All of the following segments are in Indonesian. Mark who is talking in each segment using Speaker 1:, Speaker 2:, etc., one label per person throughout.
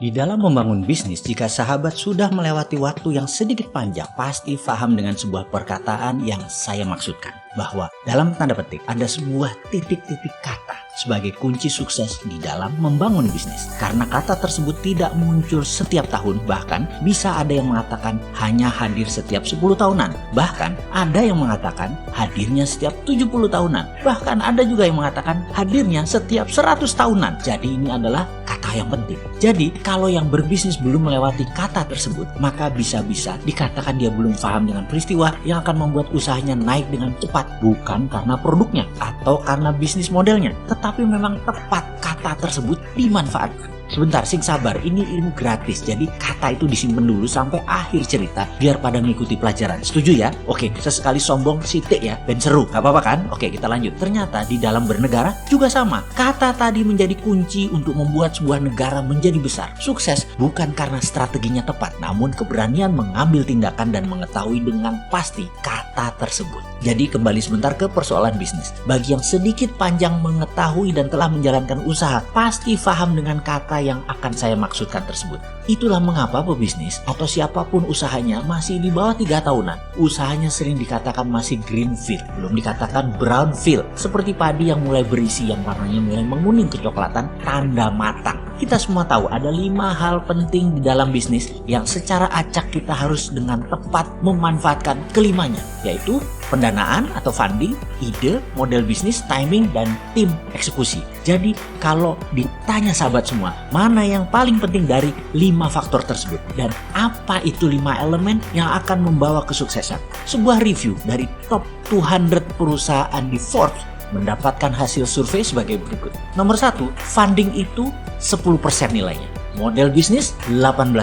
Speaker 1: Di dalam membangun bisnis, jika sahabat sudah melewati waktu yang sedikit panjang, pasti paham dengan sebuah perkataan yang saya maksudkan. Bahwa dalam tanda petik ada sebuah titik-titik kata sebagai kunci sukses di dalam membangun bisnis. Karena kata tersebut tidak muncul setiap tahun, bahkan bisa ada yang mengatakan hanya hadir setiap 10 tahunan. Bahkan ada yang mengatakan hadirnya setiap 70 tahunan. Bahkan ada juga yang mengatakan hadirnya setiap 100 tahunan. Jadi ini adalah kata yang penting. Jadi kalau yang berbisnis belum melewati kata tersebut, maka bisa-bisa dikatakan dia belum paham dengan peristiwa yang akan membuat usahanya naik dengan cepat. Bukan karena produknya atau karena bisnis modelnya, tetapi memang tepat kata tersebut dimanfaatkan. Sebentar, sing sabar, ini ilmu gratis. Jadi kata itu disimpan dulu sampai akhir cerita biar pada mengikuti pelajaran. Setuju ya? Oke, sesekali sombong sitik ya, ben seru. Gak apa-apa kan? Oke, kita lanjut. Ternyata di dalam bernegara juga sama. Kata tadi menjadi kunci untuk membuat sebuah negara menjadi besar. Sukses bukan karena strateginya tepat, namun keberanian mengambil tindakan dan mengetahui dengan pasti kata tersebut. Jadi kembali sebentar ke persoalan bisnis. Bagi yang sedikit panjang mengetahui dan telah menjalankan usaha, pasti paham dengan kata yang akan saya maksudkan tersebut. Itulah mengapa pebisnis atau siapapun usahanya masih di bawah 3 tahunan. Usahanya sering dikatakan masih greenfield, belum dikatakan brownfield. Seperti padi yang mulai berisi, yang warnanya mulai menguning kecoklatan, tanda matang. Kita semua tahu ada 5 hal penting di dalam bisnis yang secara acak kita harus dengan tepat memanfaatkan kelimanya, yaitu pendanaan atau funding, ide, model bisnis, timing, dan tim eksekusi. Jadi kalau ditanya sahabat semua, mana yang paling penting dari 5 faktor tersebut? Dan apa itu 5 elemen yang akan membawa kesuksesan? Sebuah review dari top 200 perusahaan di Forbes mendapatkan hasil survei sebagai berikut. Nomor 1, funding itu 10% nilainya. Model bisnis 18%,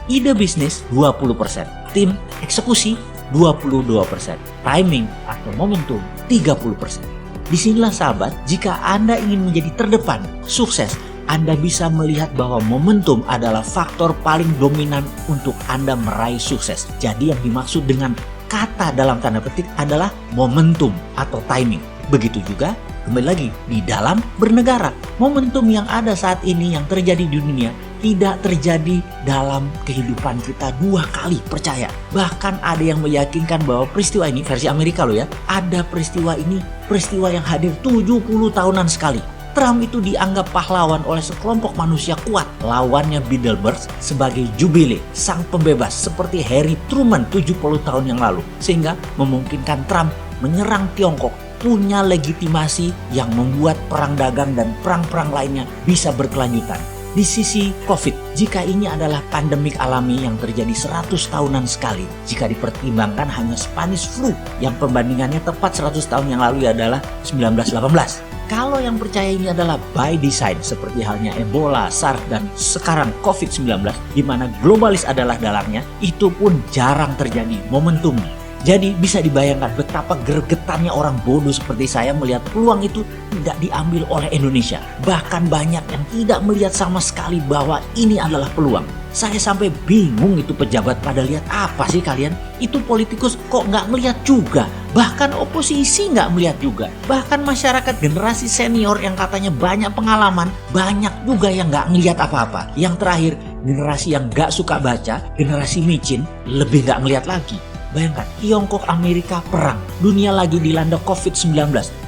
Speaker 1: ide bisnis 20%, tim eksekusi 22%, timing atau momentum 30%. Disinilah sahabat, jika Anda ingin menjadi terdepan, sukses, Anda bisa melihat bahwa momentum adalah faktor paling dominan untuk Anda meraih sukses. Jadi yang dimaksud dengan kata dalam tanda petik adalah momentum atau timing. Begitu juga kembali lagi di dalam bernegara. Momentum yang ada saat ini yang terjadi di dunia tidak terjadi dalam kehidupan kita 2 kali, percaya. Bahkan ada yang meyakinkan bahwa peristiwa ini, versi Amerika loh ya, ada peristiwa ini, peristiwa yang hadir 70 tahunan sekali. Trump itu dianggap pahlawan oleh sekelompok manusia kuat. Lawannya Bilderberg sebagai jubile, sang pembebas, seperti Harry Truman 70 tahun yang lalu. Sehingga memungkinkan Trump menyerang Tiongkok, punya legitimasi yang membuat perang dagang dan perang-perang lainnya bisa berkelanjutan. Di sisi COVID, jika ini adalah pandemik alami yang terjadi 100 tahunan sekali, jika dipertimbangkan hanya Spanish flu yang pembandingannya tepat 100 tahun yang lalu adalah 1918. Kalau yang percaya ini adalah by design, seperti halnya Ebola, SARS, dan sekarang COVID-19, di mana globalis adalah dalangnya, itu pun jarang terjadi momentumnya. Jadi bisa dibayangkan betapa gregetannya orang bodoh seperti saya melihat peluang itu tidak diambil oleh Indonesia. Bahkan banyak yang tidak melihat sama sekali bahwa ini adalah peluang. Saya sampai bingung itu pejabat pada lihat apa sih kalian? Itu politikus kok nggak melihat juga? Bahkan oposisi nggak melihat juga. Bahkan masyarakat generasi senior yang katanya banyak pengalaman, banyak juga yang nggak melihat apa-apa. Yang terakhir, generasi yang nggak suka baca, generasi micin, lebih nggak melihat lagi. Bayangkan, Tiongkok Amerika perang, dunia lagi dilanda COVID-19.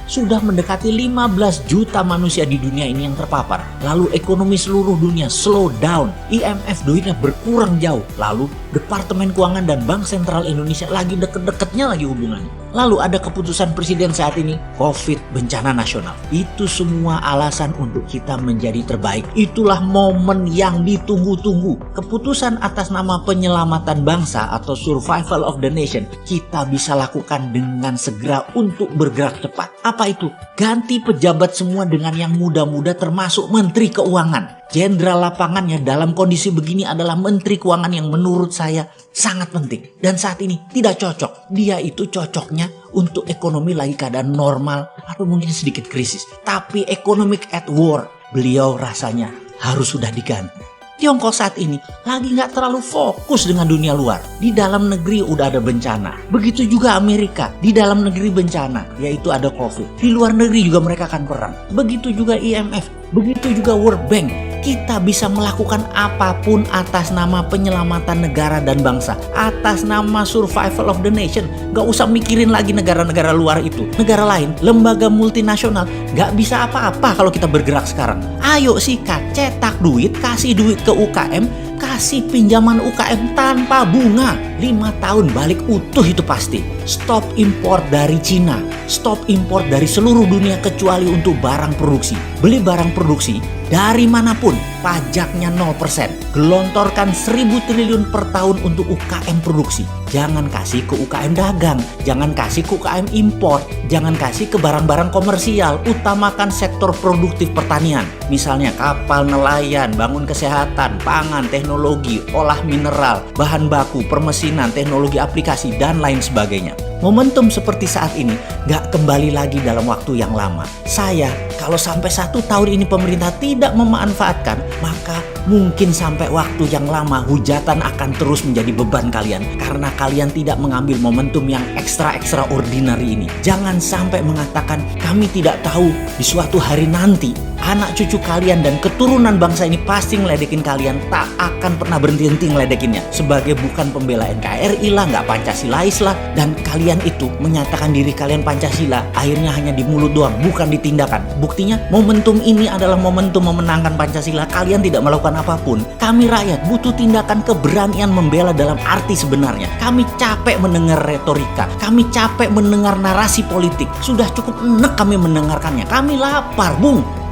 Speaker 1: Sudah mendekati 15 juta manusia di dunia ini yang terpapar. Lalu ekonomi seluruh dunia slow down. IMF duitnya berkurang jauh. Lalu Departemen Keuangan dan Bank Sentral Indonesia lagi deket-deketnya lagi hubungannya. Lalu ada keputusan presiden saat ini, COVID, bencana nasional. Itu semua alasan untuk kita menjadi terbaik. Itulah momen yang ditunggu-tunggu. Keputusan atas nama penyelamatan bangsa atau survival of the nation, kita bisa lakukan dengan segera untuk bergerak cepat. Apa itu? Ganti pejabat semua dengan yang muda-muda termasuk Menteri Keuangan. Jenderal lapangannya dalam kondisi begini adalah Menteri Keuangan yang menurut saya sangat penting. Dan saat ini tidak cocok. Dia itu cocoknya untuk ekonomi lagi keadaan normal atau mungkin sedikit krisis. Tapi economic at war, beliau rasanya harus sudah diganti. Tiongkok saat ini lagi nggak terlalu fokus dengan dunia luar. Di dalam negeri udah ada bencana. Begitu juga Amerika, di dalam negeri bencana, yaitu ada COVID. Di luar negeri juga mereka akan perang. Begitu juga IMF, begitu juga World Bank. Kita bisa melakukan apapun atas nama penyelamatan negara dan bangsa, atas nama survival of the nation. Gak usah mikirin lagi negara-negara luar itu. Negara lain, lembaga multinasional, gak bisa apa-apa kalau kita bergerak sekarang. Ayo sikat, cetak duit, kasih duit ke UKM, kasih pinjaman UKM tanpa bunga. 5 tahun balik utuh itu pasti. Stop impor dari Cina, stop impor dari seluruh dunia kecuali untuk barang produksi. Beli barang produksi dari manapun, pajaknya 0%. Gelontorkan 1.000 triliun per tahun untuk UKM produksi. Jangan kasih ke UKM dagang, jangan kasih ke UKM impor, jangan kasih ke barang-barang komersial. Utamakan sektor produktif pertanian. Misalnya kapal nelayan, bangun kesehatan, pangan, teknologi, olah mineral, bahan baku, permesinan, teknologi aplikasi, dan lain sebagainya. Momentum seperti saat ini gak kembali lagi dalam waktu yang lama. Kalau sampai 1 tahun ini pemerintah tidak memanfaatkan, maka mungkin sampai waktu yang lama hujatan akan terus menjadi beban kalian karena kalian tidak mengambil momentum yang extraordinary ini. Jangan sampai mengatakan kami tidak tahu di suatu hari nanti anak cucu kalian dan keturunan bangsa ini pasti ngeledekin kalian, tak akan pernah berhenti ngeledekinnya. Sebagai bukan pembela NKRI lah, nggak Pancasilais lah, dan kalian itu menyatakan diri kalian Pancasila, akhirnya hanya di mulut doang, bukan di tindakan. Buktinya momentum ini adalah momentum memenangkan Pancasila, kalian tidak melakukan apapun. Kami rakyat butuh tindakan, keberanian membela dalam arti sebenarnya. Kami capek mendengar retorika, kami capek mendengar narasi politik, sudah cukup enak kami mendengarkannya. Kami lapar, Bung.